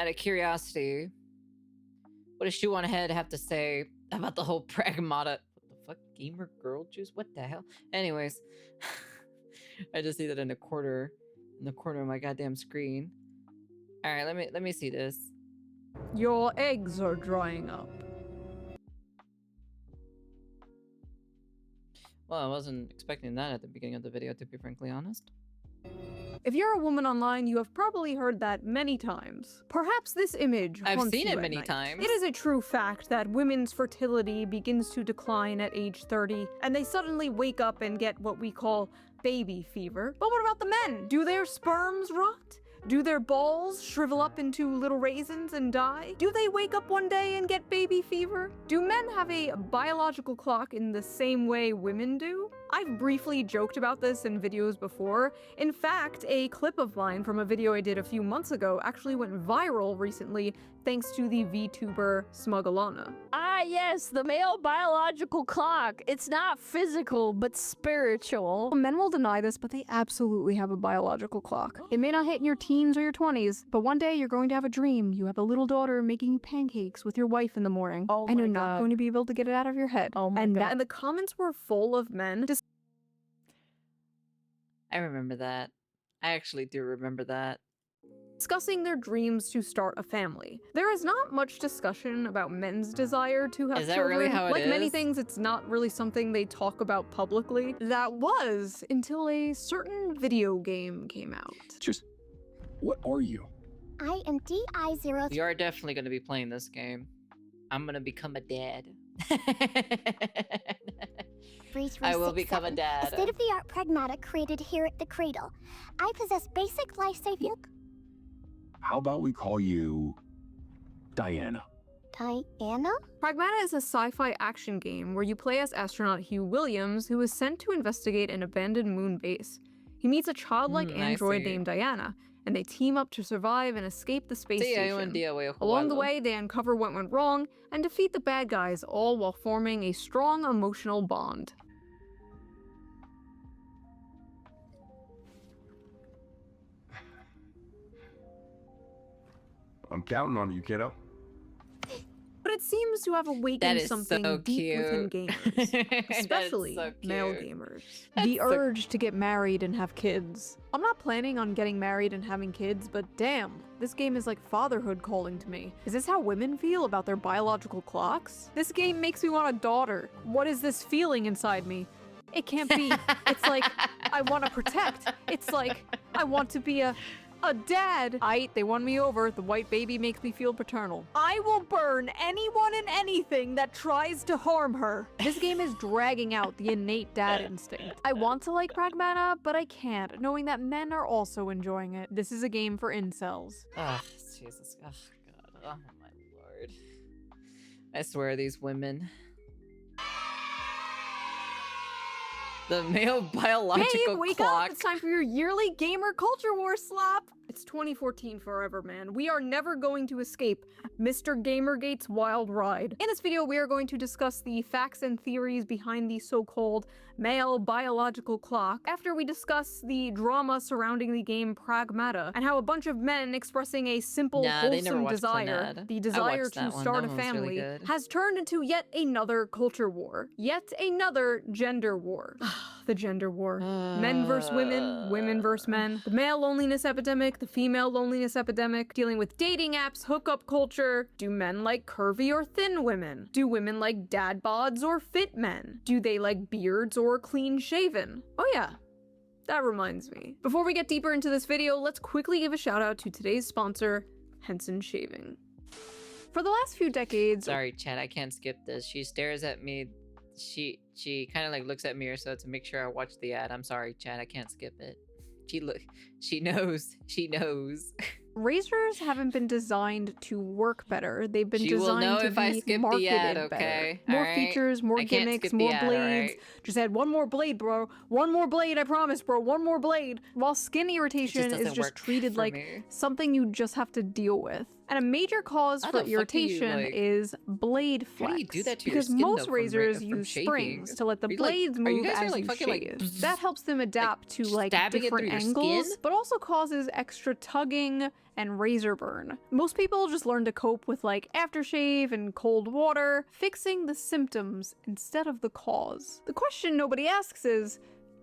out of curiosity, what does Shoe on Head have to say about the whole Pragmata? What the fuck? Gamer girl juice? What the hell? Anyways, I just see that in the corner of my goddamn screen. All right, let me see this. Your eggs are drying up. Well, I wasn't expecting that at the beginning of the video, to be frankly honest. If you're a woman online, you have probably heard that many times. Perhaps this image I've haunts seen you it at many night. times. It is a true fact that women's fertility begins to decline at age 30, and they suddenly wake up and get what we call baby fever. But what about the men? Do their sperms rot? Do their balls shrivel up into little raisins and die? Do they wake up one day and get baby fever? Do men have a biological clock in the same way women do? I've briefly joked about this in videos before. In fact, a clip of mine from a video I did a few months ago actually went viral recently thanks to the VTuber Smugalana. Ah, yes, the male biological clock. It's not physical, but spiritual. Men will deny this, but they absolutely have a biological clock. It may not hit in your teens or your 20s, but one day you're going to have a dream. You have a little daughter making you pancakes with your wife in the morning, and you're not going to be able to get it out of your head. Oh my God. And the comments were full of men I remember that. I actually do remember that. discussing their dreams to start a family. There is not much discussion about men's desire to have Is that children. really how it like many is? things, it's not really something they talk about publicly. That was until a certain video game came out. Just, what are you? I am DI03. We are definitely going to be playing this game. I'm going to become a dad. I will become a dad. A state-of-the-art Pragmata created here at the Cradle. I possess basic life-saving... How about we call you Diana? Diana? Pragmata is a sci-fi action game where you play as astronaut Hugh Williams, who is sent to investigate an abandoned moon base. He meets a childlike android named Diana, and they team up to survive and escape the space station. Along the way, they uncover what went wrong and defeat the bad guys, all while forming a strong emotional bond. I'm counting on you, kiddo. But it seems to have awakened something so deep within cute. gamers, especially so male cute. gamers. That's The so- urge to get married and have kids. I'm not planning on getting married and having kids, but damn, this game is like fatherhood calling to me. Is this how women feel about their biological clocks? This game makes me want a daughter. What is this feeling inside me? It can't be. It's like, I want to protect. It's like, I want to be a dad. They won me over. The white baby makes me feel paternal. I will burn anyone and anything that tries to harm her. This game is dragging out the innate dad instinct. I want to like Pragmata, but I can't, knowing that men are also enjoying it. This is a game for incels. Oh, Jesus. Oh, God. Oh, my Lord. I swear, these women. The male biological Babe, wake clock. up! It's time for your yearly gamer culture war slap! It's 2014 forever, man. We are never going to escape Mr. Gamergate's wild ride. In this video, we are going to discuss the facts and theories behind the so-called male biological clock, after we discuss the drama surrounding the game Pragmata, and how a bunch of men expressing a simple, wholesome desire, the desire to start a family, has turned into yet another culture war. Yet another gender war. The gender war. Men versus women, women versus men. The male loneliness epidemic, the female loneliness epidemic, dealing with dating apps, hookup culture. Do men like curvy or thin women? Do women like dad bods or fit men? Do they like beards or clean shaven? Oh yeah, that reminds me. Before we get deeper into this video, let's quickly give a shout out to today's sponsor, Henson Shaving. For the last few decades... Sorry, Chad, I can't skip this. She stares at me. She kind of like looks at me or so to make sure I watch the ad. I'm sorry, Chad, I can't skip it. She knows. She knows. Razors haven't been designed to work better. They've been She will know designed to if I be skip the marketed ad, better. okay? More Alright? features, more I can't gimmicks, skip the more ad, blades. alright? Just add one more blade, bro. One more blade, I promise, bro. One more blade. While skin irritation is doesn't just work treated for like me. something you just have to deal with. And a major cause How for the fuck do you, irritation like- is blade How flex. do you do that to your because skin, most though, razors from use shaving? springs to let the Are you, like- blades are you move guys as like you fucking, shave. like, That helps them adapt to like stabbing it through different your angles, skin? but also causes extra tugging and razor burn. Most people just learn to cope with like aftershave and cold water, fixing the symptoms instead of the cause. The question nobody asks is,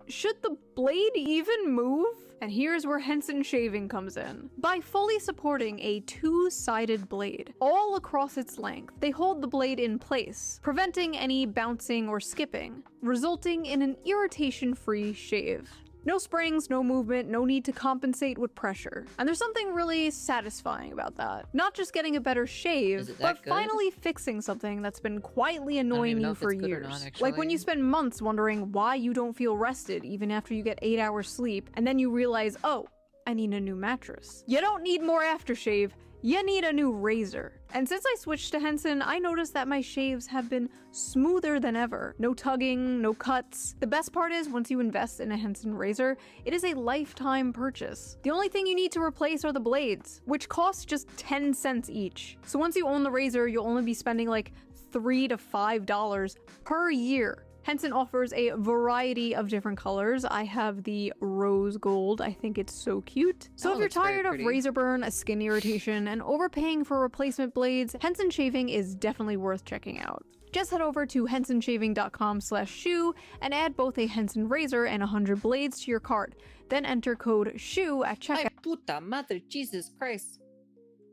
should the blade even move? And here's where Henson shaving comes in. By fully supporting a two-sided blade all across its length, they hold the blade in place, preventing any bouncing or skipping, resulting in an irritation-free shave. No springs, no movement, no need to compensate with pressure. And there's something really satisfying about that. Not just getting a better shave, but finally fixing something that's been quietly annoying you for years. Like when you spend months wondering why you don't feel rested even after you get 8 hours sleep, and then you realize, oh, I need a new mattress. You don't need more aftershave, you need a new razor. And since I switched to Henson, I noticed that my shaves have been smoother than ever. No tugging, no cuts. The best part is, once you invest in a Henson razor, it is a lifetime purchase. The only thing you need to replace are the blades, which cost just 10 cents each. So once you own the razor, you'll only be spending like $3 to $5 per year. Henson offers a variety of different colors. I have the rose gold. I think it's so cute. So if you're tired of razor burn, a skin irritation, and overpaying for replacement blades, Henson shaving is definitely worth checking out. Just head over to hensonshaving.com/shoe and add both a Henson razor and 100 blades to your cart. Then enter code SHOE at checkout. Ay, puta madre, Jesus Christ.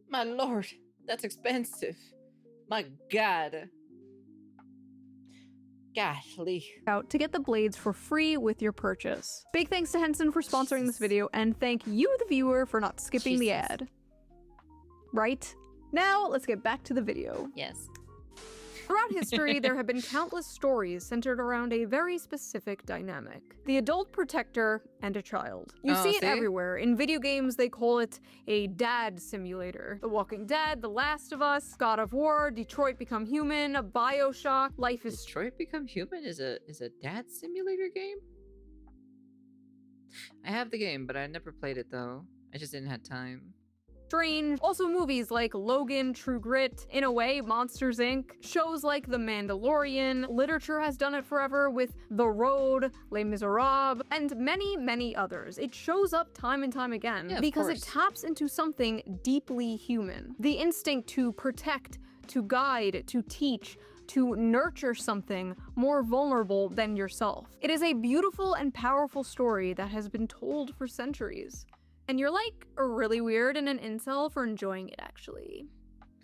My lord, that's expensive. My god. Golly. Out to get the blades for free with your purchase. Big thanks to Henson for sponsoring this video, and thank you, the viewer, for not skipping the ad. Right? Now, let's get back to the video. Yes. Throughout history, there have been countless stories centered around a very specific dynamic: the adult protector and a child. You see it everywhere. In video games, they call it a dad simulator. The Walking Dead, The Last of Us, God of War, Detroit Become Human, BioShock, Life is Detroit Become Human is a dad simulator game? I have the game, but I never played it though. I just didn't have time. Strange. Also movies like Logan, True Grit, in a way, Monsters Inc., shows like The Mandalorian, literature has done it forever with The Road, Les Miserables, and many, many others. It shows up time and time again because it taps into something deeply human. The instinct to protect, to guide, to teach, to nurture something more vulnerable than yourself. It is a beautiful and powerful story that has been told for centuries. And you're like really weird and an incel for enjoying it, actually.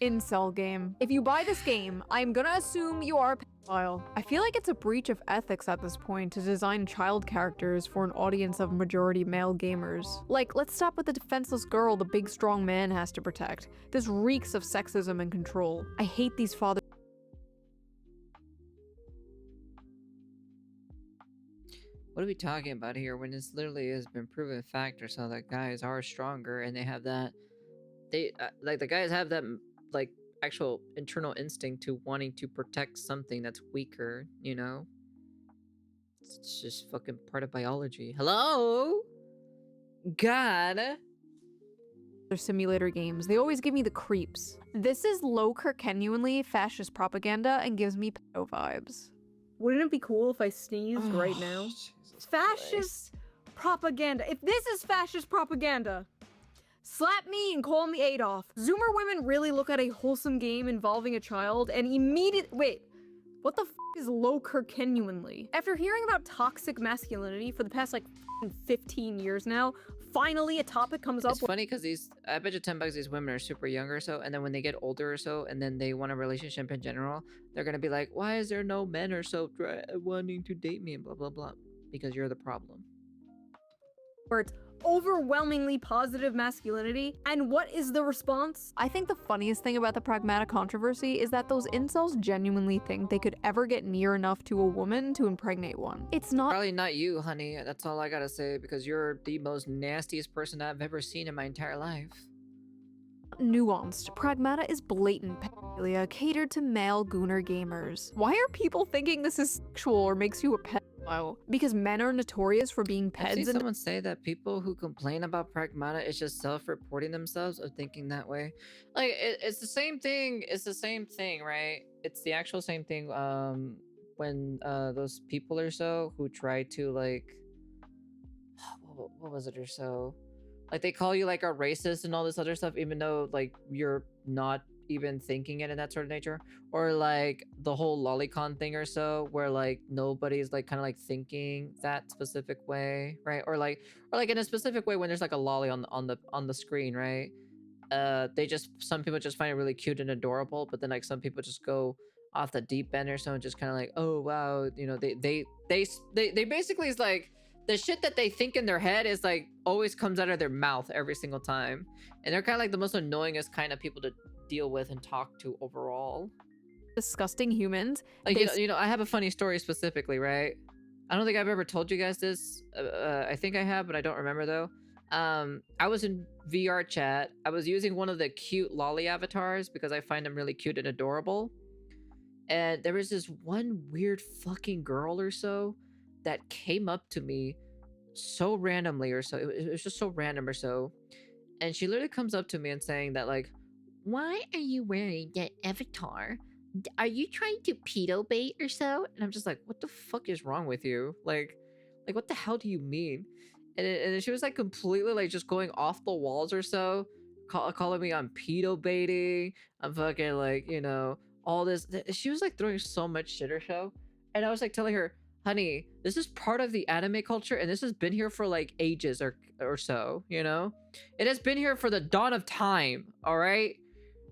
Incel game. If you buy this game, I'm gonna assume you are a pedophile. I feel like it's a breach of ethics at this point to design child characters for an audience of majority male gamers. Like, let's stop with the defenseless girl the big strong man has to protect. This reeks of sexism and control. I hate these fathers. What are we talking about here when this literally has been proven fact or so that guys are stronger and they have that, like the guys have that like actual internal instinct to wanting to protect something that's weaker, you know? It's just fucking part of biology. Hello? God. They're simulator games. They always give me the creeps. This is low Kirkenuanly fascist propaganda and gives me pedo vibes. Wouldn't it be cool if I sneezed right now? Fascist propaganda. If this is fascist propaganda, slap me and call me Adolf. Zoomer women really look at a wholesome game involving a child and wait, what the f is low Kirkenuanly? After hearing about toxic masculinity for the past like 15 years now, finally a topic comes up. It's funny because I bet you $10 these women are super young or so, and then when they get older or so, and then they want a relationship in general, they're gonna be like, why is there no men or so wanting to date me and blah blah blah, because you're the problem. Where it's overwhelmingly positive masculinity, and what is the response? I think the funniest thing about the Pragmata controversy is that those incels genuinely think they could ever get near enough to a woman to impregnate one. It's not— Probably not you, honey. That's all I gotta say, because you're the most nastiest person I've ever seen in my entire life. nuanced. Pragmata is blatant pedophilia catered to male gooner gamers. Why are people thinking this is sexual or makes you a pedophile? Because men are notorious for being peds. I've seen someone say that people who complain about Pragmata is just self-reporting themselves of thinking that way. Like, it's the same thing. It's the same thing, right? It's the actual same thing when those people or so who try to, like, what was it or so? Like they call you like a racist and all this other stuff, even though like you're not even thinking it in that sort of nature. Or like the whole lolicon thing or so, where like nobody's like kind of like thinking that specific way, right? Or like in a specific way when there's like a lolly on the screen, right? Some people just find it really cute and adorable, but then like some people just go off the deep end or so and just kind of like, oh wow, you know, they basically is like the shit that they think in their head is like always comes out of their mouth every single time, and they're kind of like the most annoyingest kind of people to deal with and talk to overall. Disgusting humans. Like They you know, I have a funny story specifically, right? I don't think I've ever told you guys this. I think I have, but I don't remember though. I was in VR chat. I was using one of the cute lolly avatars because I find them really cute and adorable. And there was this one weird fucking girl or so that came up to me so randomly or so. It was just so random or so. And she literally comes up to me and saying that like, why are you wearing that avatar? Are you trying to pedo bait or so? And I'm just like, what the fuck is wrong with you? Like what the hell do you mean? And she was like completely like just going off the walls or so, calling me on pedo baiting. I'm fucking like, you know, all this. She was like throwing so much shit or so. And I was like telling her, honey, this is part of the anime culture and this has been here for like ages or so, you know? It has been here for the dawn of time, all right?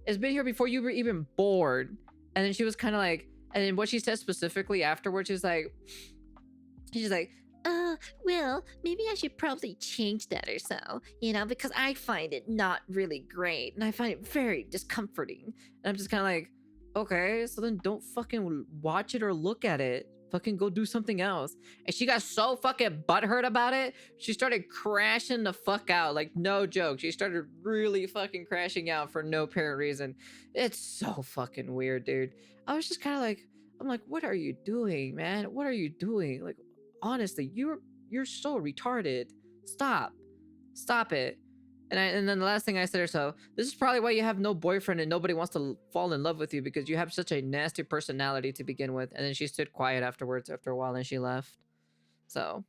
It's been here before you were even born. And then she was kind of like, and then what she said specifically afterwards, she's like, well, maybe I should probably change that or so, you know, because I find it not really great and I find it very discomforting. And I'm just kind of like, okay, so then don't fucking watch it or look at it. Fucking go do something else. And she got so fucking butthurt about it, she started crashing the fuck out. Like, no joke. She started really fucking crashing out for no apparent reason. It's so fucking weird, dude. I was just kind of like, I'm like, what are you doing, man? What are you doing? Like, honestly, you're so retarded. Stop it. And then the last thing I said or so, this is probably why you have no boyfriend and nobody wants to fall in love with you, because you have such a nasty personality to begin with. And then she stood quiet afterwards after a while and she left. So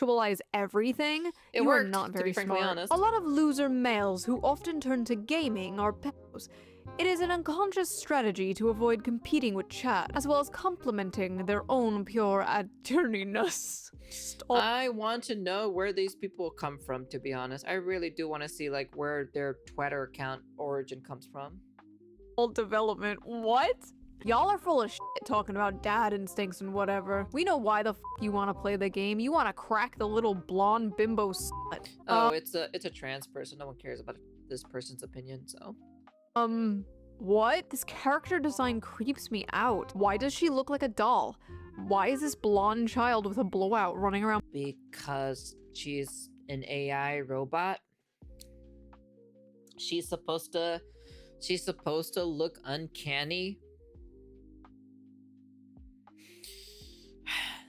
sexualize everything. it You worked, are not to very be frankly smart. honest. A lot of loser males who often turn to gaming are pedos. It is an unconscious strategy to avoid competing with chat, as well as complementing their own pure adoriness. Stop. I want to know where these people come from, to be honest. I really do want to see like where their Twitter account origin comes from. All development. What? Y'all are full of shit talking about dad instincts and whatever. We know why the f you want to play the game. You want to crack the little blonde bimbo slut. Oh, it's a trans person. No one cares about this person's opinion, so. What? This character design creeps me out. Why does she look like a doll? Why is this blonde child with a blowout running around? Because she's an AI robot. She's supposed to look uncanny.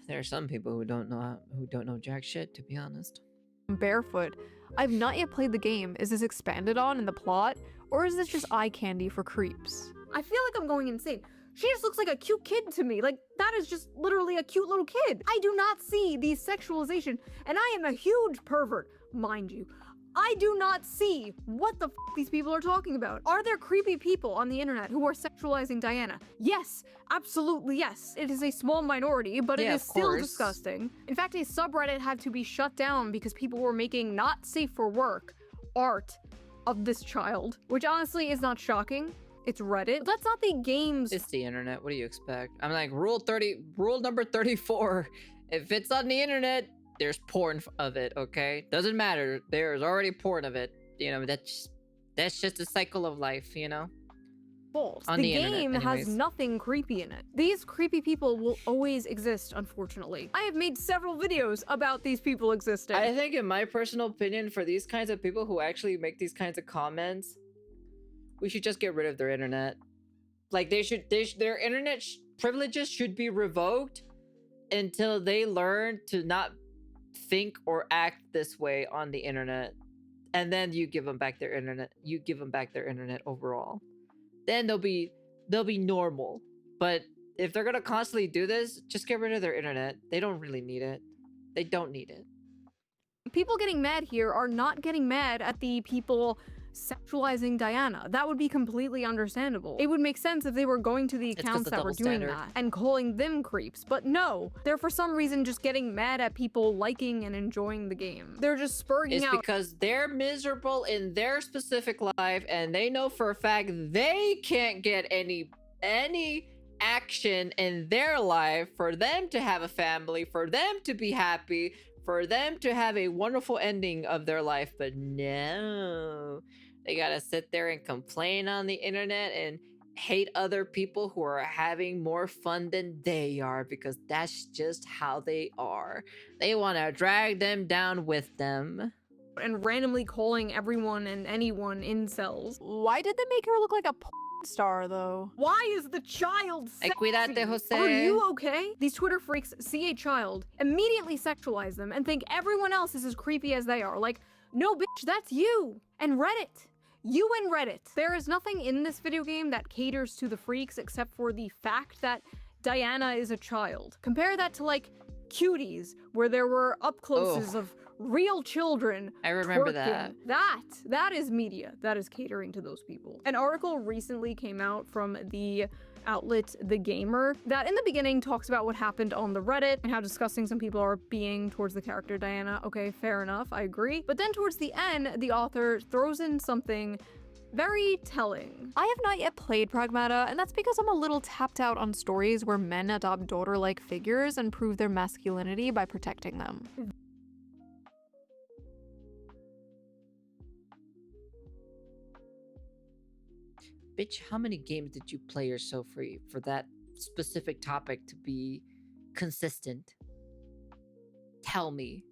There are some people who don't know jack shit, to be honest. Barefoot. I've not yet played the game. Is this expanded on in the plot? Or is this just eye candy for creeps? I feel like I'm going insane. She just looks like a cute kid to me. Like, that is just literally a cute little kid. I do not see the sexualization, and I am a huge pervert, mind you. I do not see what the f these people are talking about. Are there creepy people on the internet who are sexualizing Diana? Yes, absolutely yes. It is a small minority, but Yeah, it is of still course. disgusting. In fact, a subreddit had to be shut down because people were making not safe for work art of this child, which honestly is not shocking. It's Reddit. That's not the game's. It's the internet. What do you expect? I'm like, rule number 34. If it's on the internet, there's porn of it, okay? Doesn't matter. There's already porn of it. You know, that's just a cycle of life, you know? fault. On the internet, game has anyways. nothing creepy in it. These creepy people will always exist, unfortunately. I have made several videos about these people existing. I think, in my personal opinion, for these kinds of people who actually make these kinds of comments, we should just get rid of their internet. Like, their internet privileges should be revoked until they learn to not think or act this way on the internet. And then you give them back their internet. You give them back their internet overall. Then they'll be normal. But if they're gonna constantly do this, just get rid of their internet. They don't really need it. They don't need it. People getting mad here are not getting mad at the people sexualizing Diana. That would be completely understandable. It would make sense if they were going to the It's 'cause accounts the that were double doing standard. that and calling them creeps, but no, they're for some reason just getting mad at people liking and enjoying the game. They're just spurring It's out. because they're miserable in their specific life, and they know for a fact they can't get any action in their life for them to have a family, for them to be happy, for them to have a wonderful ending of their life. But no, they gotta sit there and complain on the internet and hate other people who are having more fun than they are, because that's just how they are. They want to drag them down with them. And randomly calling everyone and anyone incels. Why did they make her look like a porn star, though? Why is the child Ay, sexy? cuídate, Jose. Are you okay? These Twitter freaks see a child, immediately sexualize them, and think everyone else is as creepy as they are. Like, no bitch, that's you! And Reddit. You and Reddit. There is nothing in this video game that caters to the freaks except for the fact that Diana is a child. Compare that to, like, Cuties, where there were up-closes of real children. I remember twerking. That is media. That is catering to those people. An article recently came out from the outlet The Gamer that in the beginning talks about what happened on the Reddit and how disgusting some people are being towards the character Diana. Okay, fair enough, I agree. But then towards the end, the author throws in something very telling. I have not yet played Pragmata, and that's because I'm a little tapped out on stories where men adopt daughter-like figures and prove their masculinity by protecting them. Bitch, how many games did you play yourself for that specific topic to be consistent? Tell me.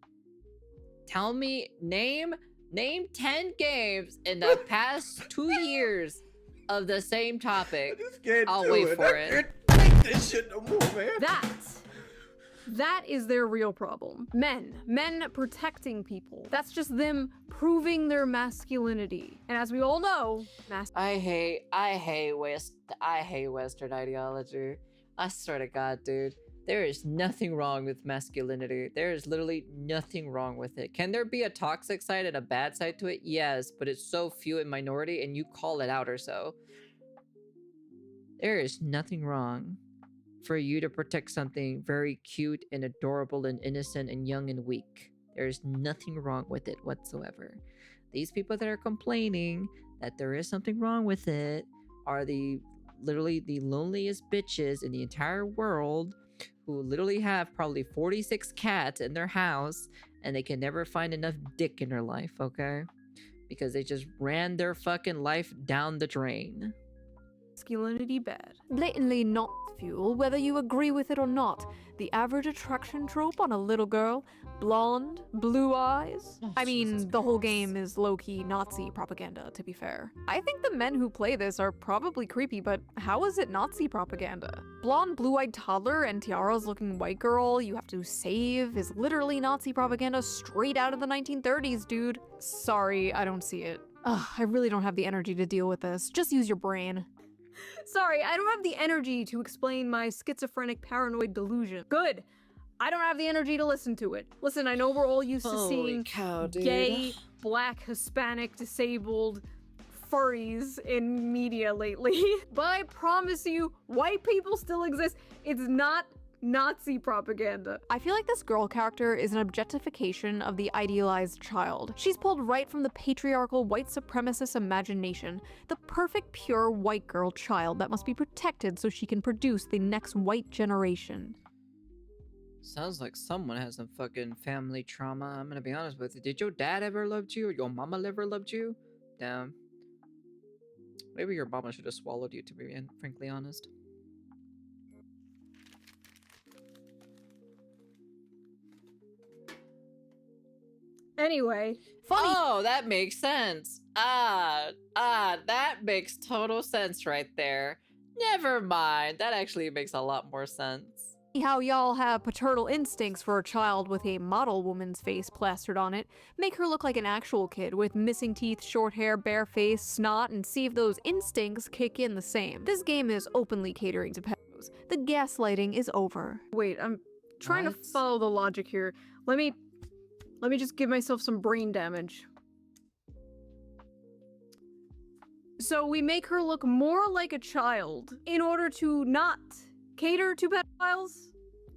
Tell me, name 10 games in the past 2 years of the same topic. I'll wait for it. Take this shit no more, man. That is their real problem. Men protecting people. That's just them proving their masculinity. And as we all know, I hate Western ideology. I swear to God, dude. There is nothing wrong with masculinity. There is literally nothing wrong with it. Can there be a toxic side and a bad side to it? Yes, but it's so few and minority, and you call it out or so. There is nothing wrong for you to protect something very cute and adorable and innocent and young and weak. There is nothing wrong with it whatsoever. These people that are complaining that there is something wrong with it are literally the loneliest bitches in the entire world, who literally have probably 46 cats in their house and they can never find enough dick in their life, okay? Because they just ran their fucking life down the drain. masculinity bad. Blatantly not fuel, whether you agree with it or not. The average attraction trope on a little girl, blonde, blue eyes. Oh, I mean, Jesus the whole Christ. game is low-key Nazi propaganda, to be fair. I think the men who play this are probably creepy, but how is it Nazi propaganda? Blonde, blue-eyed toddler and tiaras looking white girl you have to save is literally Nazi propaganda straight out of the 1930s, dude. Sorry, I don't see it. Ugh, I really don't have the energy to deal with this. Just use your brain. Sorry, I don't have the energy to explain my schizophrenic paranoid delusion. Good. I don't have the energy to listen to it. Listen, I know we're all used to Holy seeing cow, dude. gay, black, Hispanic, disabled furries in media lately. But I promise you, white people still exist. It's not Nazi propaganda. I feel like this girl character is an objectification of the idealized child. She's pulled right from the patriarchal white supremacist imagination, the perfect pure white girl child that must be protected so she can produce the next white generation. Sounds like someone has some fucking family trauma. I'm gonna be honest with you. Did your dad ever loved you, or your mama ever loved you? Damn. Maybe your mama should have swallowed you, to be frankly honest. Anyway, Funny. Oh, that makes sense. That makes total sense right there. Never mind. That actually makes a lot more sense. How y'all have paternal instincts for a child with a model woman's face plastered on it, make her look like an actual kid with missing teeth, short hair, bare face, snot, and see if those instincts kick in the same. This game is openly catering to pedos. The gaslighting is over. wait, I'm trying to What? follow the logic here. Let me Let me just give myself some brain damage. So we make her look more like a child in order to not cater to pedophiles?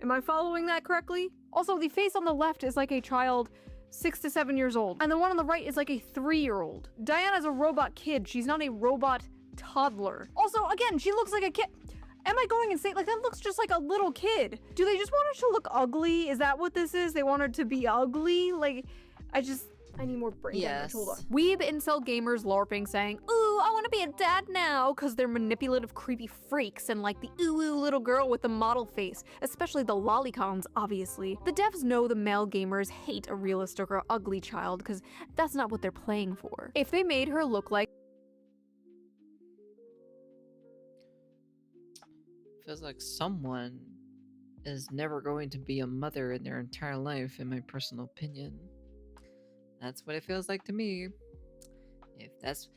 Am I following that correctly? Also, the face on the left is like a child 6 to 7 years old, and the one on the right is like a 3-year-old. Diana's a robot kid. She's not a robot toddler. Also, again, she looks like a kid. Am I going insane? Like, that looks just like a little kid. Do they just want her to look ugly? Is that what this is? They want her to be ugly? Like, I need more brain damage. Hold on. Weeb incel gamers LARPing saying, ooh, I want to be a dad now, because they're manipulative, creepy freaks and like the ooh little girl with the model face, especially the lolicons, obviously. The devs know the male gamers hate a realistic or ugly child, because that's not what they're playing for. If they made her look like Feels like someone is never going to be a mother in their entire life, in my personal opinion. That's what it feels like to me. If that's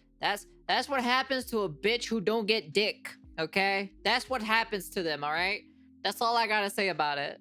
what happens to a bitch who don't get dick, okay? That's what happens to them, all right? That's all I gotta say about it.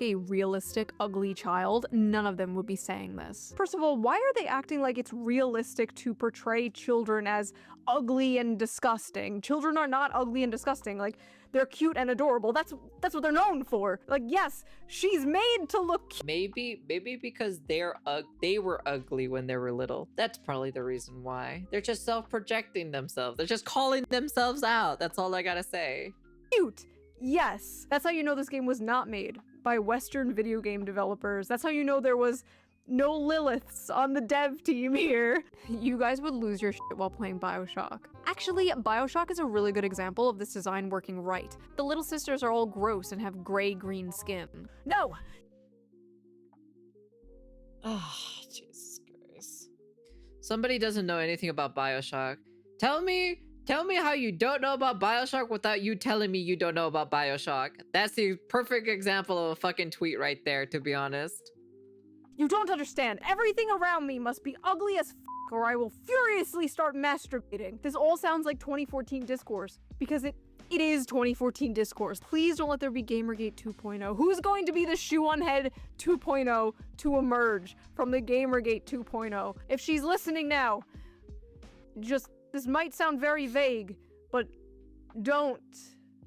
a realistic, ugly child, none of them would be saying this. First of all, why are they acting like it's realistic to portray children as ugly and disgusting? Children are not ugly and disgusting. Like, they're cute and adorable. That's what they're known for. Like, yes, she's made to look cute. Maybe because they were ugly when they were little. That's probably the reason why. They're just self-projecting themselves. They're just calling themselves out. That's all I gotta say. Cute. Yes. That's how you know this game was not made by Western video game developers. That's how you know there was no Liliths on the dev team here. You guys would lose your shit while playing BioShock. Actually, BioShock is a really good example of this design working right. The little sisters are all gross and have gray-green skin. No! Oh, Jesus Christ. Somebody doesn't know anything about BioShock. Tell me how you don't know about BioShock without you telling me you don't know about BioShock. That's the perfect example of a fucking tweet right there, to be honest. You don't understand. Everything around me must be ugly as f***, or I will furiously start masturbating. This all sounds like 2014 discourse, because it is 2014 discourse. Please don't let there be Gamergate 2.0. Who's going to be the shoe on head 2.0 to emerge from the Gamergate 2.0? If she's listening now, just, this might sound very vague, but don't.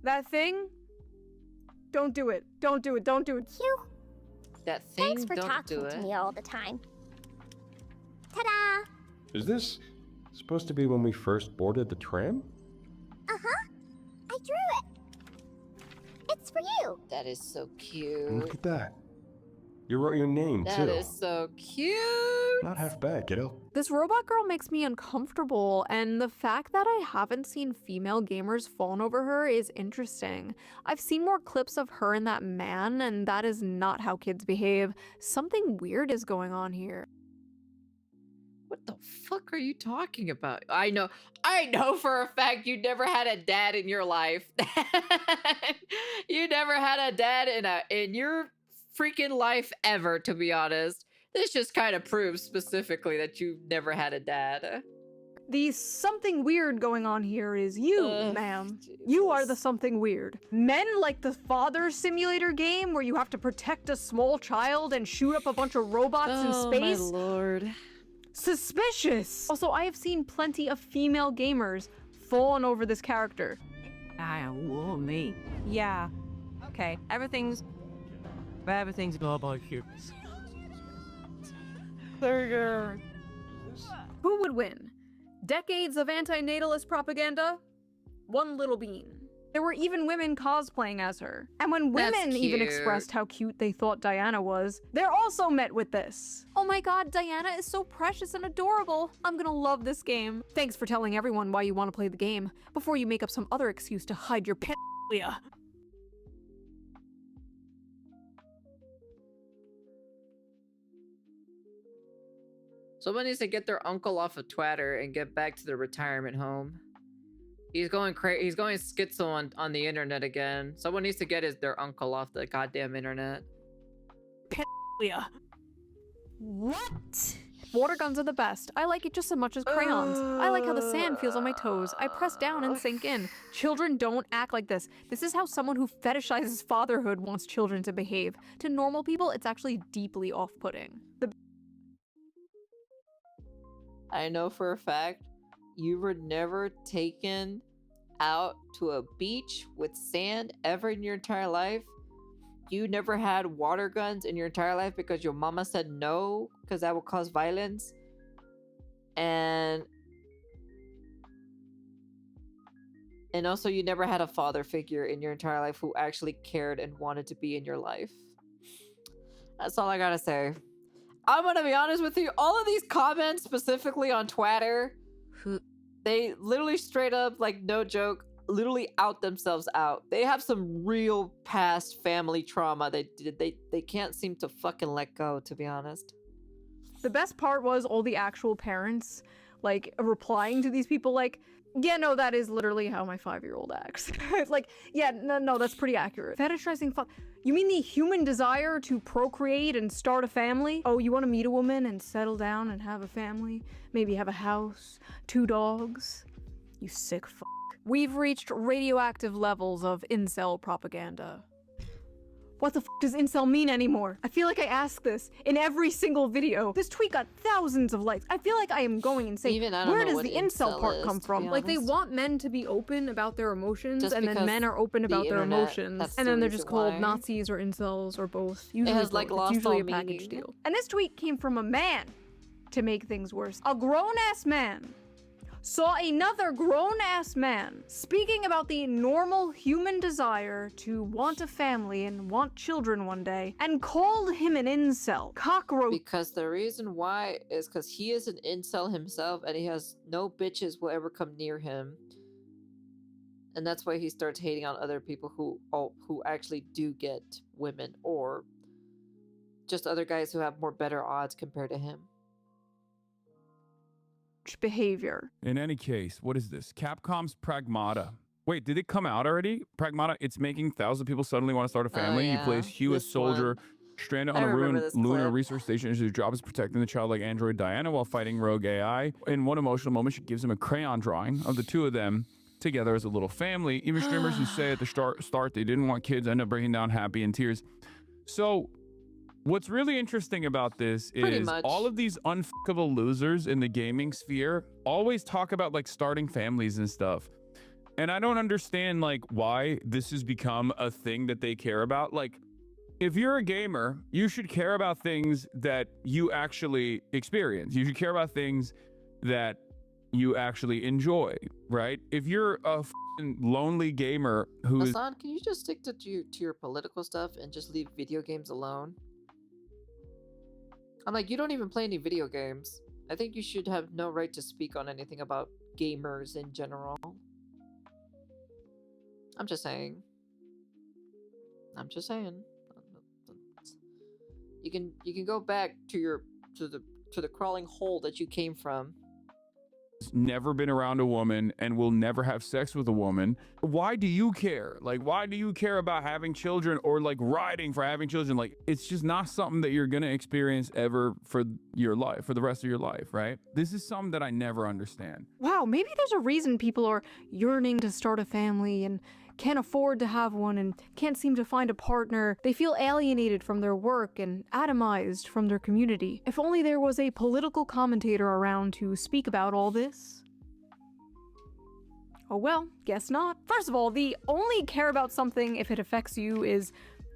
That thing? Don't do it. Don't do it. Don't do it. Phew. That thing, Thanks for don't talking do to it. me all the time. Ta-da! Is this supposed to be when we first boarded the tram? Uh-huh. I drew it. It's for you. That is so cute. Look at that. You wrote your name, That too. is so cute. Not half bad, kiddo. This robot girl makes me uncomfortable, and the fact that I haven't seen female gamers fawn over her is interesting. I've seen more clips of her and that man, and that is not how kids behave. Something weird is going on here. What the fuck are you talking about? I know for a fact you never had a dad in your life. You never had a dad in your freaking life ever, to be honest. This just kind of proves specifically that you've never had a dad. The something weird going on here is you, ma'am. You are the something weird. Men like the father simulator game where you have to protect a small child and shoot up a bunch of robots in space. Oh my lord. Suspicious! Also, I have seen plenty of female gamers fawn over this character. Me. Yeah. Okay. Everything's all about humans. Who would win? Decades of anti-natalist propaganda? One little bean. There were even women cosplaying as her. And when That's women even cute. expressed how cute they thought Diana was, they're also met with this. Oh my god, Diana is so precious and adorable. I'm gonna love this game. Thanks for telling everyone why you want to play the game, before you make up some other excuse to hide your pedophilia. Someone needs to get their uncle off of Twitter and get back to the retirement home. He's going crazy. He's going schizo on the internet again. Someone needs to get their uncle off the goddamn internet. Pedophilia. What? Water guns are the best. I like it just as much as crayons. I like how the sand feels on my toes. I press down and sink in. Children don't act like this. This is how someone who fetishizes fatherhood wants children to behave. To normal people, it's actually deeply off-putting. I know for a fact you were never taken out to a beach with sand ever in your entire life. You never had water guns in your entire life because your mama said no, because that would cause violence. And also you never had a father figure in your entire life who actually cared and wanted to be in your life. That's all I gotta say. I'm gonna be honest with you, all of these comments, specifically on Twitter, they literally straight up, like no joke, literally out themselves out. They have some real past family trauma they can't seem to fucking let go, to be honest. The best part was all the actual parents, like, replying to these people like, yeah, no, that is literally how my 5-year-old acts. It's like, yeah, no, that's pretty accurate. Fetishizing you mean the human desire to procreate and start a family? Oh, you want to meet a woman and settle down and have a family? Maybe have a house, 2 dogs? You sick fuck. We've reached radioactive levels of incel propaganda. What the f does incel mean anymore? I feel like I ask this in every single video. This tweet got thousands of likes. I feel like I am going insane. Even I don't Where know does what the incel part is, come to from? be Like, they honest. want men to be open about their emotions, Just and then because men are open about their internet, emotions. that's And the then they're reason just called why. Nazis or incels or both. Usually has, like, both. lost It's usually all a package meaning. deal. And this tweet came from a man to make things worse. A grown-ass man saw another grown-ass man speaking about the normal human desire to want a family and want children one day, and called him an incel. Cockroach. Because the reason why is because he is an incel himself and he has no bitches will ever come near him. And that's why he starts hating on other people who actually do get women, or just other guys who have better odds compared to him. Behavior. In any case, what is this? Capcom's Pragmata. Wait, did it come out already? Pragmata, it's making thousands of people suddenly want to start a family. yeah, You play as Hugh, a this soldier, one. stranded I on a remember ruined this lunar clip. research station. Whose job is protecting the childlike android Diana while fighting rogue AI. In one emotional moment, she gives him a crayon drawing of the two of them together as a little family. Even streamers who say at the start they didn't want kids end up breaking down happy in tears. So what's really interesting about this Pretty is much. all of these unfuckable losers in the gaming sphere always talk about like starting families and stuff. And I don't understand like why this has become a thing that they care about. Like, if you're a gamer, you should care about things that you actually experience. You should care about things that you actually enjoy, right? If you're a f***ing lonely gamer who's Hassan, can you just stick to your political stuff and just leave video games alone? I'm like, you don't even play any video games. I think you should have no right to speak on anything about gamers in general. I'm just saying. You can go back to the crawling hole that you came from. never been around a woman and will never have sex with a woman, why do you care? Like, why do you care about having children or like riding for having children? Like, it's just not something that you're gonna experience ever for your life, for the rest of your life, right? This is something that I never understand. Wow, maybe there's a reason people are yearning to start a family and can't afford to have one and can't seem to find a partner. They feel alienated from their work and atomized from their community. If only there was a political commentator around to speak about all this. Oh well, guess not. First of all, the only care about something if it affects you is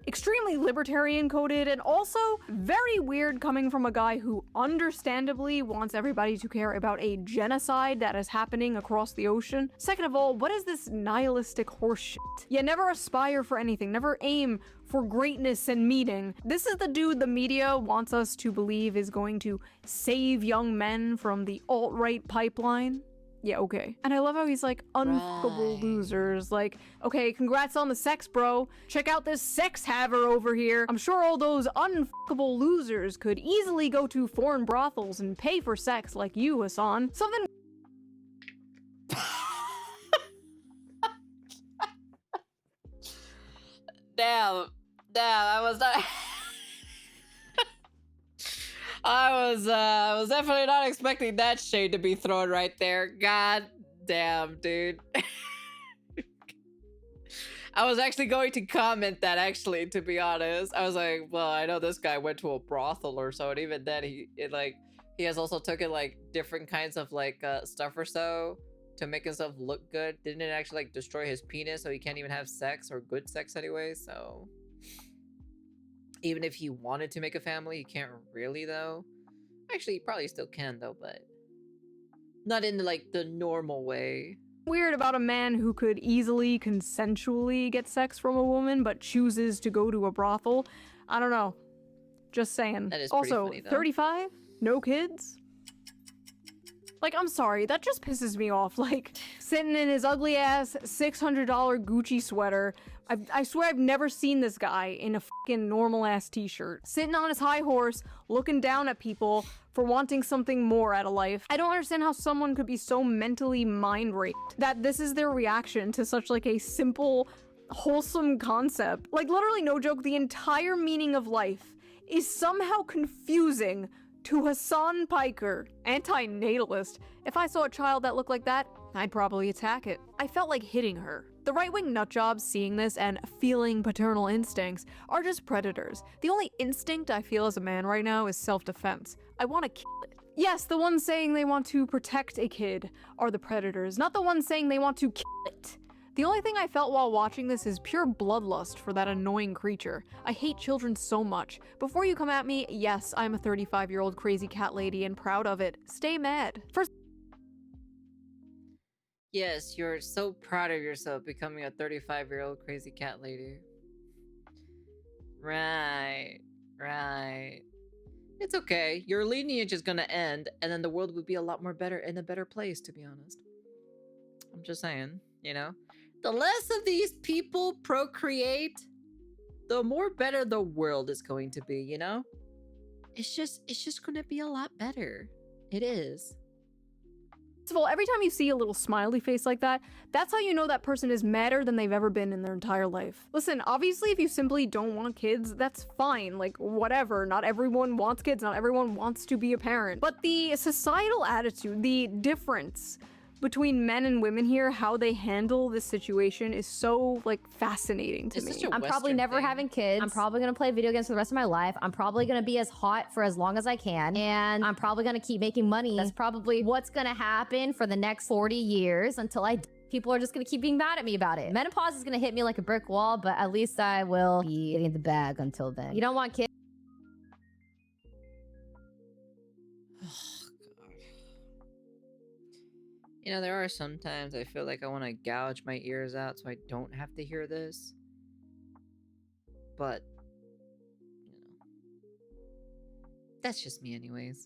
extremely libertarian coded and also very weird coming from a guy who understandably wants everybody to care about a genocide that is happening across the ocean. Second of all, what is this nihilistic horseshit? Yeah, never aspire for anything, never aim for greatness and meaning. This is the dude the media wants us to believe is going to save young men from the alt-right pipeline. Yeah, okay. And I love how he's like, unfuckable Right. losers. Like, okay, congrats on the sex, bro. Check out this sex haver over here. I'm sure all those unfuckable losers could easily go to foreign brothels and pay for sex like you, Hassan. Something Damn, I was not. I was definitely not expecting that shade to be thrown right there. God damn, dude. I was actually going to comment that, actually, to be honest. I was like, well, I know this guy went to a brothel or so, and even then he has also taken like different kinds of like stuff or so to make himself look good. Didn't it actually like destroy his penis so he can't even have sex, or good sex anyway? So even if he wanted to make a family, he can't really though. Actually, he probably still can though, but not in like the normal way. Weird about a man who could easily consensually get sex from a woman but chooses to go to a brothel. I don't know. Just saying. That is pretty also, funny, though. 35? No kids? Like, I'm sorry, that just pisses me off. Like, sitting in his ugly ass $600 Gucci sweater. I swear I've never seen this guy in a fucking normal ass t-shirt. Sitting on his high horse, looking down at people for wanting something more out of life. I don't understand how someone could be so mentally mind raped that this is their reaction to such like a simple, wholesome concept. Like, literally, no joke, the entire meaning of life is somehow confusing to Hassan Piker. Anti-natalist. If I saw a child that looked like that, I'd probably attack it. I felt like hitting her. The right-wing nutjobs seeing this and feeling paternal instincts are just predators. The only instinct I feel as a man right now is self-defense. I want to kill it. Yes, the ones saying they want to protect a kid are the predators, not the ones saying they want to kill it. The only thing I felt while watching this is pure bloodlust for that annoying creature. I hate children so much. Before you come at me, yes, I'm a 35-year-old crazy cat lady and proud of it. Stay mad. First, Yes, you're so proud of yourself becoming a 35-year-old crazy cat lady. Right. It's okay. Your lineage is gonna end, and then the world would be a lot more better, in a better place, to be honest. I'm just saying, you know? The less of these people procreate, the more better the world is going to be, you know? It's just gonna be a lot better. It is. First of all, every time you see a little smiley face like that, that's how you know that person is madder than they've ever been in their entire life. Listen, obviously if you simply don't want kids, that's fine, like whatever. Not everyone wants kids, not everyone wants to be a parent. But the societal attitude, the difference between men and women here, how they handle this situation is so like fascinating to It's me. such a I'm probably Western never thing. having kids. I'm probably gonna play video games for the rest of my life. I'm probably gonna be as hot for as long as I can. And I'm probably gonna keep making money. That's probably what's gonna happen for the next 40 years until I die. People are just gonna keep being mad at me about it. Menopause is gonna hit me like a brick wall, but at least I will be getting the bag until then. You don't want kids? You know, there are sometimes I feel like I want to gouge my ears out so I don't have to hear this. But, you know, that's just me anyways.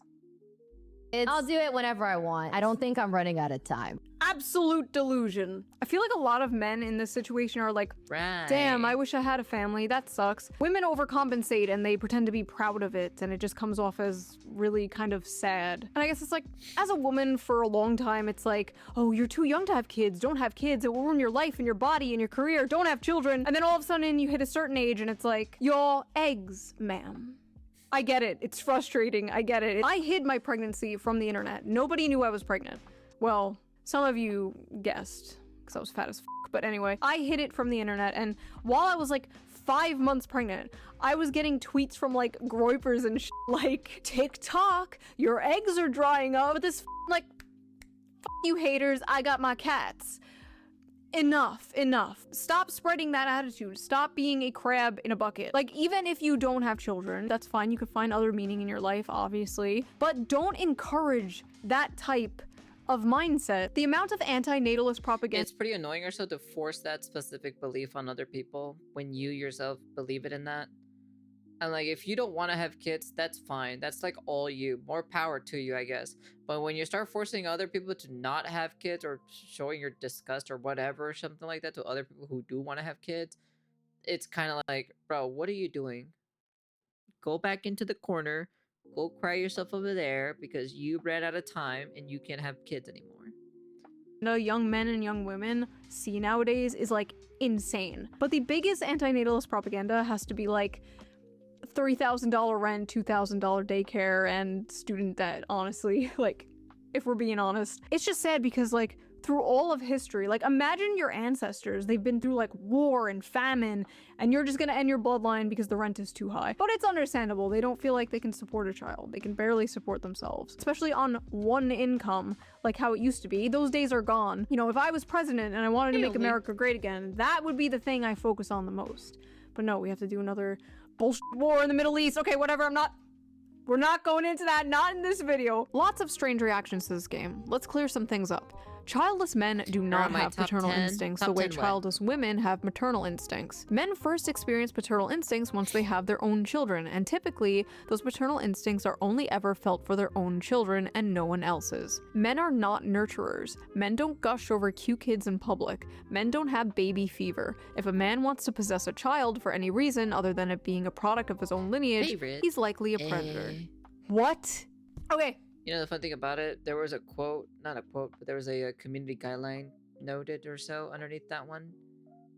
I'll do it whenever I want. I don't think I'm running out of time. Absolute delusion. I feel like a lot of men in this situation are like, Right. damn, I wish I had a family, that sucks. Women overcompensate and they pretend to be proud of it, and it just comes off as really kind of sad. And I guess it's like, as a woman for a long time, it's like, oh, you're too young to have kids, don't have kids, it will ruin your life and your body and your career, don't have children. And then all of a sudden you hit a certain age and it's like, your eggs, ma'am. I get it, it's frustrating, I get it. I hid my pregnancy from the internet. Nobody knew I was pregnant. Well, some of you guessed, because I was fat as f***, but anyway. I hid it from the internet, and while I was like 5 months pregnant, I was getting tweets from like groypers and shit like, TikTok, your eggs are drying up. But this like, f you haters, I got my cats. Enough. Stop spreading that attitude. Stop being a crab in a bucket. Like, even if you don't have children, that's fine. You could find other meaning in your life, obviously. But don't encourage that type of mindset. The amount of anti-natalist propaganda— It's pretty annoying also to force that specific belief on other people when you yourself believe it in that. And like, if you don't want to have kids, that's fine. That's like all you. More power to you, I guess. But when you start forcing other people to not have kids, or showing your disgust or whatever, or something like that to other people who do want to have kids, it's kind of like, bro, what are you doing? Go back into the corner. Go cry yourself over there because you ran out of time and you can't have kids anymore. young men and young women see nowadays is like insane. But the biggest anti-natalist propaganda has to be like, $3,000 rent, $2,000 daycare, and student debt, honestly. Like, if we're being honest. It's just sad because, like, through all of history, like, imagine your ancestors. They've been through, like, war and famine, and you're just gonna end your bloodline because the rent is too high. But it's understandable. They don't feel like they can support a child. They can barely support themselves, especially on one income, like how it used to be. Those days are gone. You know, if I was president and I wanted to make America great again, that would be the thing I focus on the most. But no, we have to do another bullshit war in the Middle East. Okay, whatever, we're not going into that, not in this video. Lots of strange reactions to this game. Let's clear some things up. Childless men do not my have top paternal 10? instincts Top the way 10 what? childless women have maternal instincts. Men first experience paternal instincts once they have their own children, and typically, those paternal instincts are only ever felt for their own children and no one else's. Men are not nurturers. Men don't gush over cute kids in public. Men don't have baby fever. If a man wants to possess a child for any reason other than it being a product of his own lineage, Favorite? he's likely a predator. Eh. What? Okay, You know the fun thing about it? There was a quote, not a quote, but there was a community guideline noted or so underneath that one,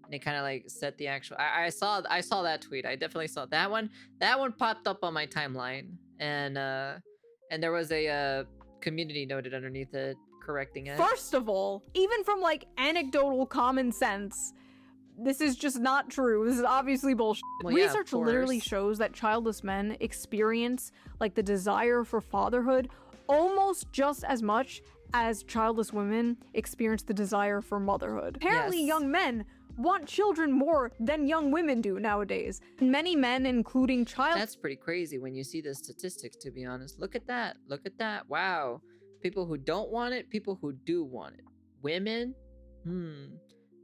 and it kind of like set the actual. I saw that tweet. I definitely saw that one. That one popped up on my timeline, and there was a community noted underneath it correcting it. first of all, even from like anecdotal common sense, this is just not true. This is obviously bullshit. Well, yeah, of Research literally course. shows that childless men experience like the desire for fatherhood almost just as much as childless women experience the desire for motherhood. Apparently, Yes. young men want children more than young women do nowadays. Many men, including That's pretty crazy when you see the statistics, to be honest. Look at that. Look at that. Wow. People who don't want it, people who do want it. Women?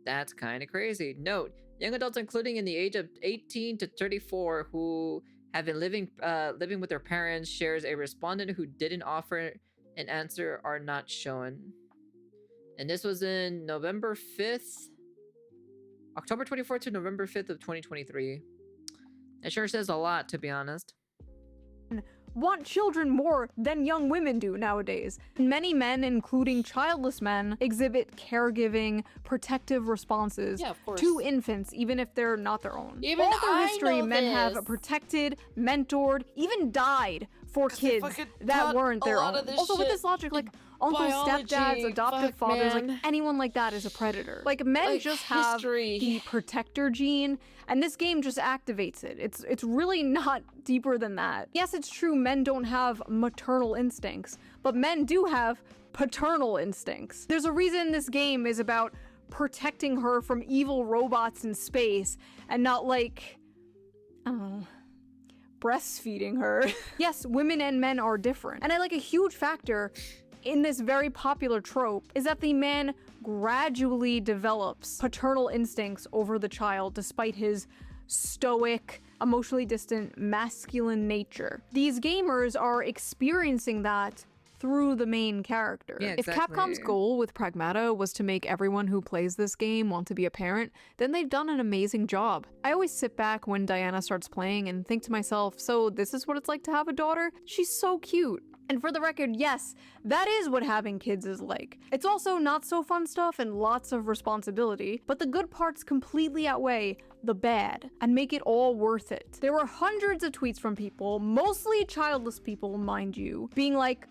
That's kind of crazy. Note, young adults including in the age of 18 to 34 who have been living with their parents, shares a respondent who didn't offer an answer are not shown. And this was in November 5th. October 24th to November 5th of 2023. It sure says a lot, to be honest. want children more than young women do nowadays. Many men, including childless men, exhibit caregiving, protective responses Yeah, of course. to infants, even if they're not their own. Even All through I history, know men this. have protected, mentored, even died for kids fucking that taught weren't a their lot own. of this Also, with shit this logic, like, uncles, biology, stepdads, adoptive fuck, fathers, like, man. anyone like that is a predator. Like, men Like, just have history. the protector gene, and this game just activates it. It's really not deeper than that. Yes, it's true men don't have maternal instincts, but men do have paternal instincts. There's a reason this game is about protecting her from evil robots in space and not like, I don't know, breastfeeding her. Yes, women and men are different. And I like a huge factor in this very popular trope is that the man gradually develops paternal instincts over the child despite his stoic, emotionally distant, masculine nature. These gamers are experiencing that through the main character. Yeah, If Capcom's exactly. goal with Pragmata was to make everyone who plays this game want to be a parent, then they've done an amazing job. I always sit back when Diana starts playing and think to myself, so this is what it's like to have a daughter? She's so cute. And for the record, yes, that is what having kids is like. It's also not so fun stuff and lots of responsibility, but the good parts completely outweigh the bad and make it all worth it. There were hundreds of tweets from people, mostly childless people, mind you, being like,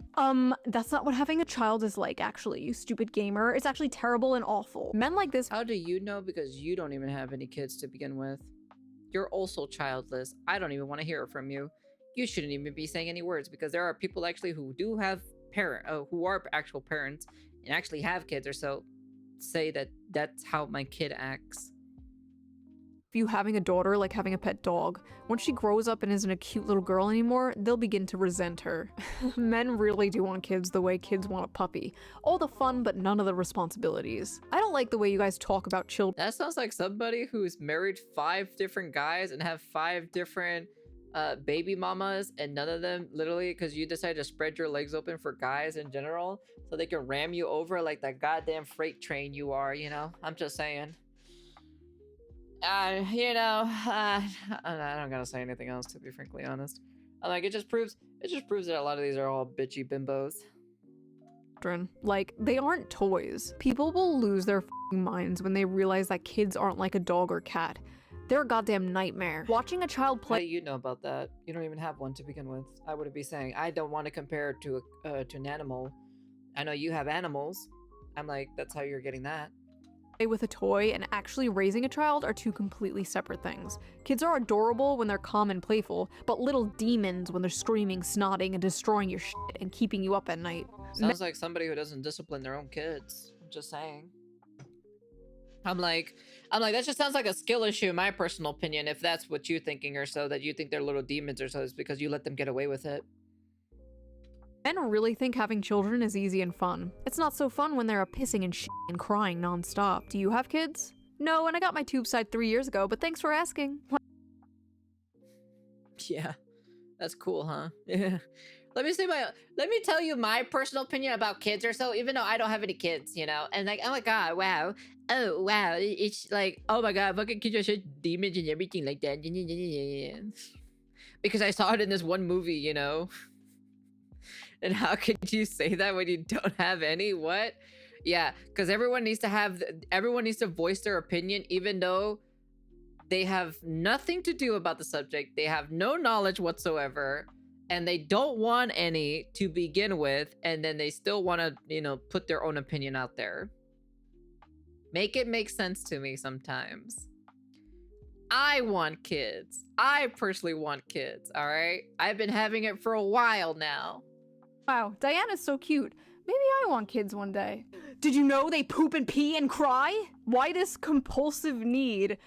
that's not what having a child is like, actually, you stupid gamer. It's actually terrible and awful. Men like this How do you know? Because you don't even have any kids to begin with. You're also childless. I don't even want to hear it from you. You shouldn't even be saying any words because there are people actually who do have who are actual parents and actually have kids or so say that that's how my kid acts. view having a daughter like having a pet dog. Once she grows up and isn't a cute little girl anymore, they'll begin to resent her. Men really do want kids the way kids want a puppy. All the fun, but none of the responsibilities. I don't like the way you guys talk about children. That sounds like somebody who's married 5 different guys and have 5 different baby mamas, and none of them literally because you decided to spread your legs open for guys in general so they can ram you over like that goddamn freight train you are, you know? I'm just saying. I don't gotta say anything else, to be frankly honest. Like it just proves that a lot of these are all bitchy bimbos. Like, they aren't toys. People will lose their f***ing minds when they realize that kids aren't like a dog or cat. They're a goddamn nightmare. Watching a child How play do you know about that? You don't even have one to begin with. I would be saying I don't want to compare it to an animal. I know you have animals. I'm like, that's how you're getting that. with a toy and actually raising a child are two completely separate things. Kids are adorable when they're calm and playful, but little demons when they're screaming, snotting, and destroying your shit and keeping you up at night. Sounds like somebody who doesn't discipline their own kids. I'm just saying. I'm like, that just sounds like a skill issue in my personal opinion, if that's what you're thinking, or so that you think they're little demons or so, it's because you let them get away with it. Men really think having children is easy and fun. It's not so fun when they're pissing and shit and crying nonstop. Do you have kids? No, and I got my tube side 3 years ago, but thanks for asking. Yeah, that's cool, huh? Yeah. Let me tell you my personal opinion about kids or so, even though I don't have any kids, you know? And like, oh my god, wow. Oh wow, it's like, oh my god, fucking kids are such demons and everything like that. Because I saw it in this one movie, you know? And how could you say that when you don't have any? What? Yeah, because everyone needs to voice their opinion, even though they have nothing to do about the subject. They have no knowledge whatsoever, and they don't want any to begin with, and then they still want to, you know, put their own opinion out there. Make it make sense to me sometimes. I want kids. I personally want kids, all right? I've been having it for a while now. Wow, Diana's so cute. Maybe I want kids one day. Did you know they poop and pee and cry? Why this compulsive need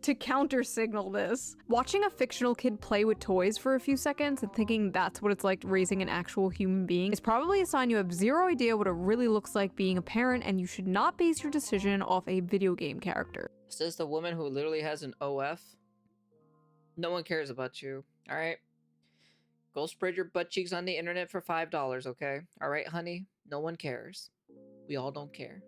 to counter-signal this? Watching a fictional kid play with toys for a few seconds and thinking that's what it's like raising an actual human being is probably a sign you have zero idea what it really looks like being a parent, and you should not base your decision off a video game character. Is this the woman who literally has an OF? No one cares about you, all right? Go spread your butt cheeks on the internet for $5, okay? All right, honey? No one cares. We all don't care.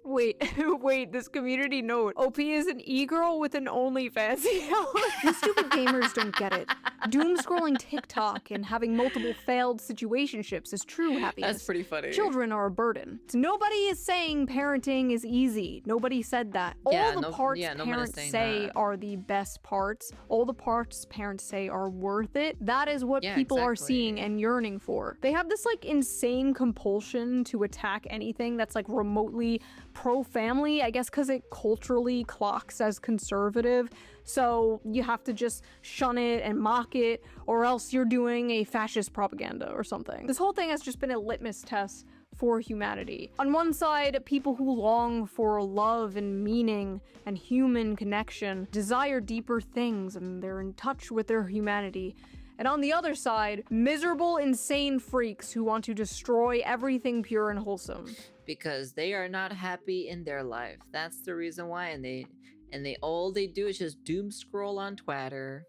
Wait, wait, this community note. OP is an e-girl with an OnlyFans. You stupid gamers don't get it. Doom scrolling TikTok and having multiple failed situationships is true happiness. That's pretty funny. Children are a burden. Nobody is saying parenting is easy. Nobody said that. All the parts parents say are the best parts. All the parts parents say are worth it. That is what people are seeing and yearning for. They have this like insane compulsion to attack anything that's like remotely pro-family, I guess because it culturally clocks as conservative, so you have to just shun it and mock it, or else you're doing a fascist propaganda or something. This whole thing has just been a litmus test for humanity. On one side, people who long for love and meaning and human connection, desire deeper things, and they're in touch with their humanity. And on the other side, miserable, insane freaks who want to destroy everything pure and wholesome. Because they are not happy in their life. That's the reason why. And all they do is just doom scroll on Twitter.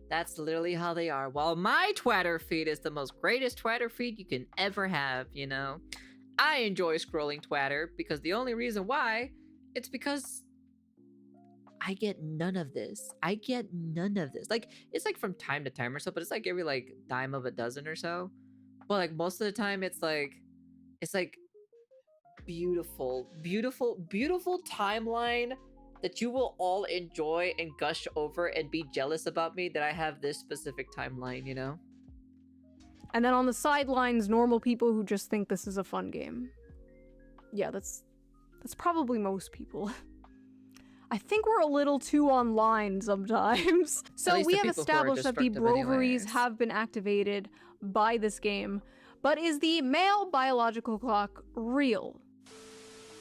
That's literally how they are. While my Twitter feed is the most greatest Twitter feed you can ever have, you know? I enjoy scrolling Twitter because the only reason why, it's because I get none of this. I get none of this. Like, it's like from time to time or so, but it's like every like dime of a dozen or so. But like most of the time it's like beautiful timeline that you will all enjoy and gush over and be jealous about me that I have this specific timeline, you know? And then on the sidelines, normal people who just think this is a fun game. Yeah, that's probably most people. I think we're a little too online sometimes. So we have established that the broveries have been activated by this game, but is the male biological clock real?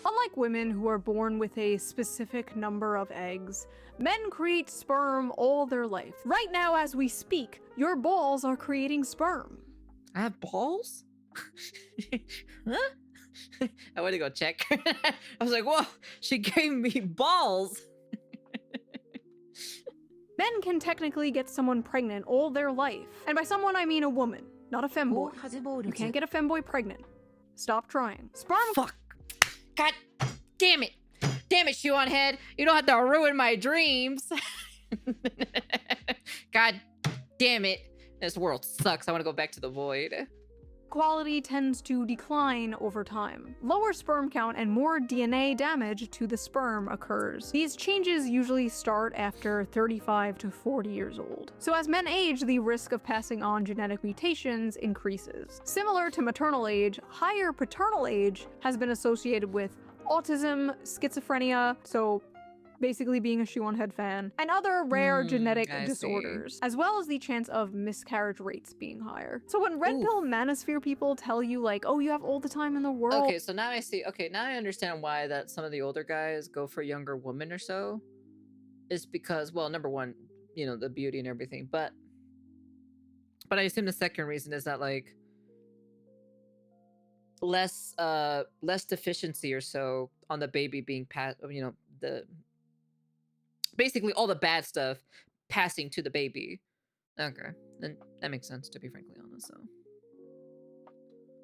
Unlike women who are born with a specific number of eggs, men create sperm all their life. Right now as we speak, your balls are creating sperm. I have balls? Huh? I went to go check. I was like, whoa, she gave me balls. Men can technically get someone pregnant all their life. And by someone, I mean a woman, not a femboy. You can't get a femboy pregnant. Stop trying. Sperm— Fuck. God damn it. Damn it, shoe on head. You don't have to ruin my dreams. God damn it. This world sucks. I want to go back to the void. quality tends to decline over time. Lower sperm count and more DNA damage to the sperm occurs. These changes usually start after 35 to 40 years old. So as men age, the risk of passing on genetic mutations increases. Similar to maternal age, higher paternal age has been associated with autism, schizophrenia, so basically being a Shoe on Head fan, and other rare genetic I see. disorders, as well as the chance of miscarriage rates being higher. So when red pill manosphere people tell you like, oh, you have all the time in the world. Okay, so now I see. Okay, now I understand why that some of the older guys go for younger women or so. Is because, well, number one, you know, the beauty and everything, but I assume the second reason is that like less deficiency or so on the baby being passed, you know, the basically all the bad stuff passing to the baby. Okay, then that makes sense, to be frankly honest. So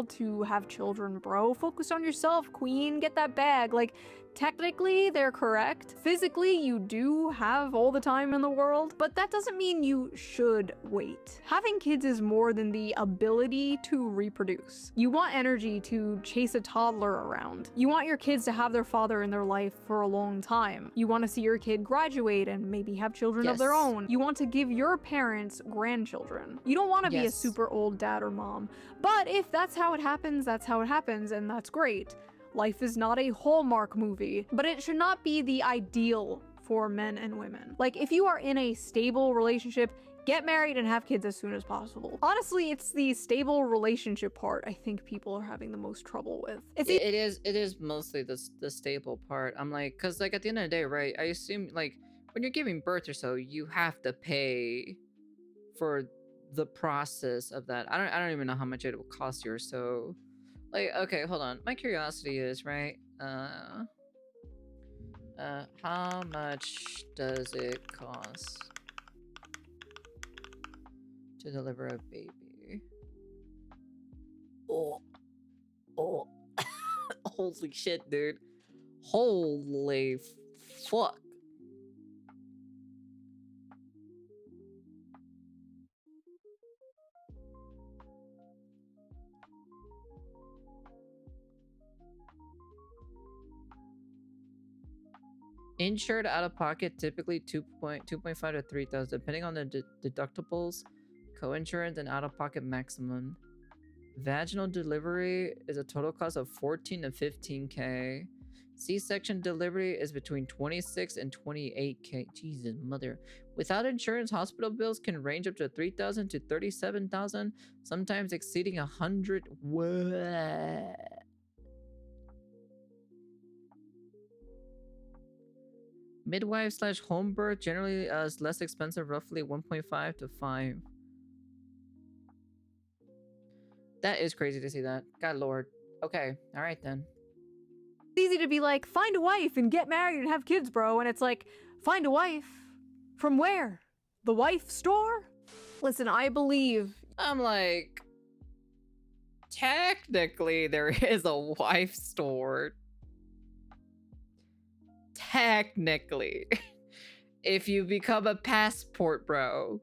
to have children, bro. Focus on yourself, queen. Get that bag. Like, technically, they're correct. Physically, you do have all the time in the world, but that doesn't mean you should wait. Having kids is more than the ability to reproduce. You want energy to chase a toddler around. You want your kids to have their father in their life for a long time. You want to see your kid graduate and maybe have children of their Yes. own. You want to give your parents grandchildren. You don't want to be a Yes. super old dad or mom. But if that's how it happens, that's how it happens, and that's great. Life is not a Hallmark movie, but it should not be the ideal for men and women. Like, if you are in a stable relationship, get married and have kids as soon as possible. Honestly, it's the stable relationship part I think people are having the most trouble with. It's it is mostly the stable part. I'm like, because like at the end of the day, right, I assume like when you're giving birth or so, you have to pay for the process of that. I don't even know how much it will cost you or so. Like, okay, hold on. My curiosity is, right, how much does it cost to deliver a baby? Oh, holy shit, dude. Holy fuck. Insured out of pocket typically 2.5 to 3,000 depending on the deductibles, co-insurance, and out of pocket maximum. Vaginal delivery is a total cost of 14 to 15k. C-section delivery is between 26 and 28k. Jesus mother. Without insurance, hospital bills can range up to 3,000 to 37,000, sometimes exceeding 100. What? Midwife slash home birth generally is less expensive, roughly 1.5 to 5. That is crazy to see that. God lord. Okay, all right then. easy to be like, find a wife and get married and have kids, bro. And it's like, find a wife? From where? The wife store? Listen, I believe. I'm like, technically there is a wife store. Technically. If you become a passport bro,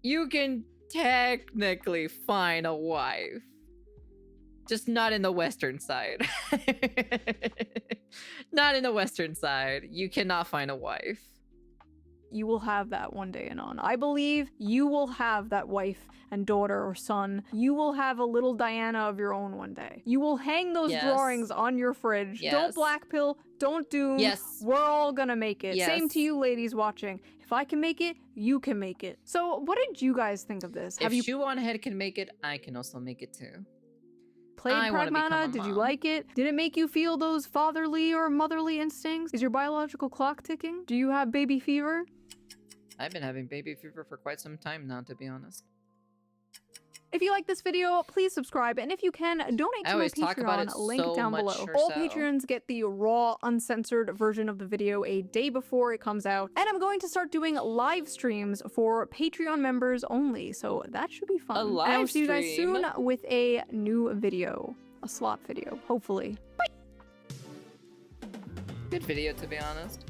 you can technically find a wife. Just not in the western side. Not in the western side. You cannot find a wife. You will have that one day, Anon. I believe you will have that wife and daughter or son. You will have a little Diana of your own one day. You will hang those Yes. drawings on your fridge. Yes. Don't black pill. Don't doom. Yes. We're all gonna make it. Yes. Same to you ladies watching. If I can make it, you can make it. So what did you guys think of this? Have If you Shoe on Head can make it, I can also make it too. played I wanna become Pragmata? a Did you mom. like it? Did it make you feel those fatherly or motherly instincts? Is your biological clock ticking? Do you have baby fever? I've been having baby fever for quite some time now, to be honest. If you like this video, please subscribe, and if you can, donate I to my always talk about Patreon, it link so down much below. or All so. patrons get the raw, uncensored version of the video a day before it comes out, and I'm going to start doing live streams for Patreon members only, so that should be fun. A And I will live see you guys stream? soon with a new video, a slot video, hopefully. Bye! Good video, to be honest.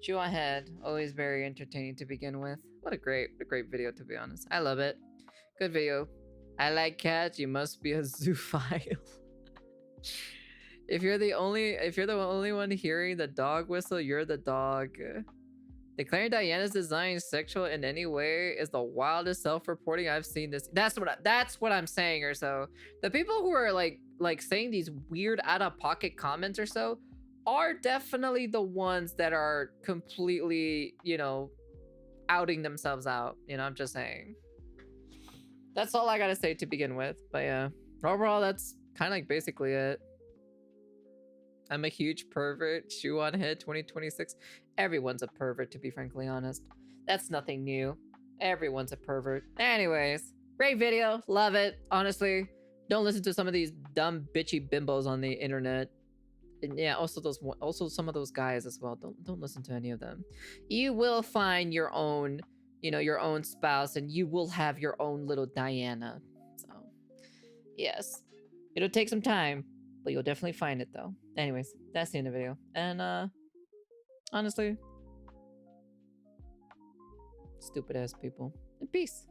Shoe on Head, always very entertaining to begin with. What a great video, to be honest. I love it. Good video. I like cats. You must be a zoophile. If you're the only one hearing the dog whistle, you're the dog. Declaring Diana's design sexual in any way is the wildest self-reporting I've seen this. That's what I'm saying or so. The people who are like saying these weird out-of-pocket comments or so are definitely the ones that are completely, you know, outing themselves out. You know, I'm just saying. That's all I gotta say to begin with. But yeah, overall, that's kind of like basically it. I'm a huge pervert. Shoe on head 2026. Everyone's a pervert, to be frankly honest. That's nothing new. Everyone's a pervert. Anyways, great video. Love it. Honestly, don't listen to some of these dumb bitchy bimbos on the internet. And yeah, also some of those guys as well. Don't listen to any of them. You will find your own, you know, your own spouse, and you will have your own little Diana. So, yes, it'll take some time, but you'll definitely find it though. Anyways, that's the end of the video. And honestly, stupid ass people. And peace.